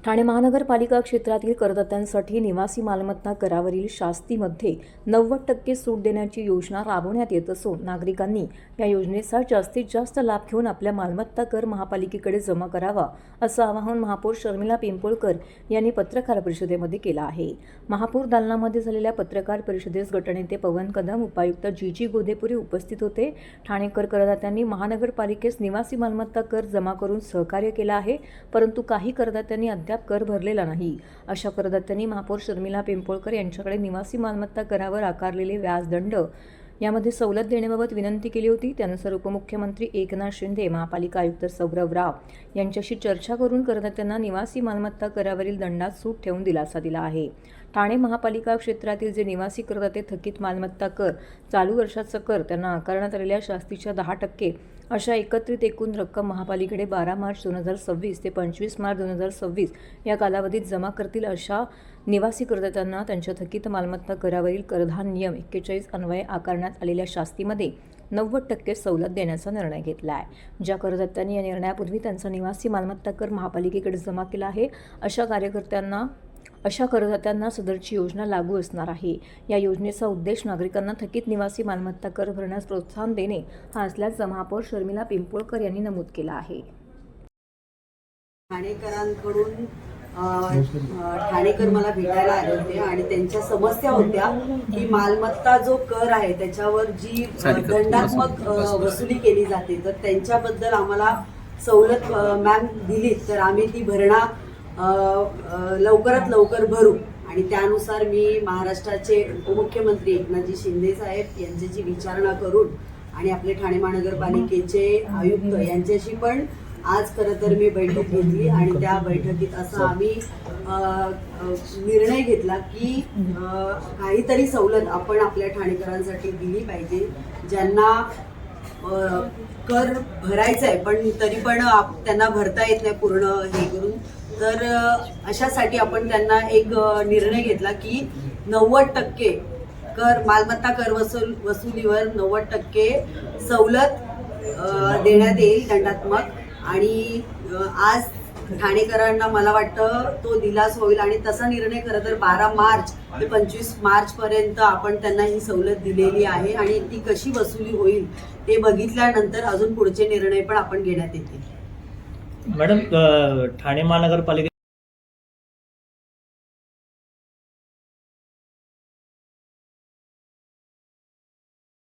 ठाणे महानगरपालिका क्षेत्रातील करदात्यांसाठी निवासी मालमत्ता करावरील शास्तीमध्ये 90% सूट देण्याची योजना राबवण्यात येत असून नागरिकांनी या योजनेचा जास्तीत जास्त लाभ घेऊन आपल्या मालमत्ता कर महापालिकेकडे जमा करावा असं आवाहन महापौर शर्मिला पिंपोळकर यांनी पत्रकार परिषदेमध्ये केलं आहे। महापौर दालनामध्ये झालेल्या पत्रकार परिषदेस गटनेते पवन कदम, उपायुक्त जी गोदेपुरे उपस्थित होते। ठाणेकर करदात्यांनी महानगरपालिकेस निवासी मालमत्ता कर जमा करून सहकार्य केलं आहे, परंतु काही करदात्यांनी अद्याप कर भरलेला नाही। अशा करदात्यांनी महापौर शर्मिला पिंपोळकर यांच्याकडे निवासी मालमत्ता करावर आकारलेले व्याजदंड यामध्ये सवलत देण्याबाबत विनंती केली होती। त्यानुसार उपमुख्यमंत्री एकनाथ शिंदे, महापालिका आयुक्त सौरभ राव यांच्याशी चर्चा करून करदात्यांना निवासी मालमत्ता करावरील दंडात सूट ठेवून दिलासा दिला आहे। ठाणे महापालिका क्षेत्रातील जे निवासी करदाते थकीत मालमत्ता कर, चालू वर्षाचा कर, त्यांना आकारण्यात आलेल्या शास्तीच्या 10% अशा एकत्रित एकूण रक्कम महापालिकेकडे 12 मार्च 2026 ते 25 मार्च 2026 या कालावधीत जमा करतील। अशा निवासी करदात्यांना त्यांच्या थकीत मालमत्ता करावरील करधान नियम 41 अन्वये आकारण्यात आलेल्या शास्तीमध्ये 90% सवलत देण्याचा निर्णय घेतला आहे। ज्या करदात्यांनी या निर्णयापूर्वी त्यांचा निवासी मालमत्ता कर महापालिकेकडे जमा केला आहे, अशा करदात्यांना सदरची योजना लागू असणार आहे। या योजनेचा उद्देश नागरिकांना थकीत निवासी मालमत्ता कर भरण्यास प्रोत्साहन देणे हा असल्याचं महापौर शर्मिला पिंपोळकर यांनी नमूद केलं आहे। ठाणेकरांकडून ठाणेकर मला भेटायला आले होते आणि त्यांच्या समस्या होत्या की मालमत्ता जो कर आहे त्याच्यावर जी दंडात्मक वसुली केली जाते, तर त्यांच्याबद्दल आम्हाला सवलत मॅम दिली तर आम्ही ती भरणा लवकरात लवकर भरू। आणि त्यानुसार मी महाराष्ट्राचे उपमुख्यमंत्री एकनाथजी शिंदे साहेब यांच्याशी विचारणा करून आणि आपले ठाणे महानगरपालिकेचे आयुक्त यांच्याशी पण आज खरं तर मी बैठक घेतली आणि त्या बैठकीत असा आम्ही निर्णय घेतला की काहीतरी सवलत आपण आपल्या ठाणेकरांसाठी दिली पाहिजे, ज्यांना कर भरायचा आहे पण तरी पण त्यांना भरता येत नाही पूर्ण हे करून, तर अशासाठी आपण त्यांना एक निर्णय घेतला की 90% कर मालमत्ता कर वसुलीवर 90% सवलत देण्यात येईल दंडात्मक। आणि आज ठाणेकरांना मला वाटतं तो दिलास होईल आणि तसा निर्णय खरं तर 12 मार्च ते 25 मार्च पर्यंत आपण त्यांना ही सवलत दिलेली आहे आणि ती कशी वसुली होईल ते बघितल्यानंतर अजून पुढचे निर्णय पण आपण घेण्यात येतील। मॅडम, ठाणे महानगरपालिका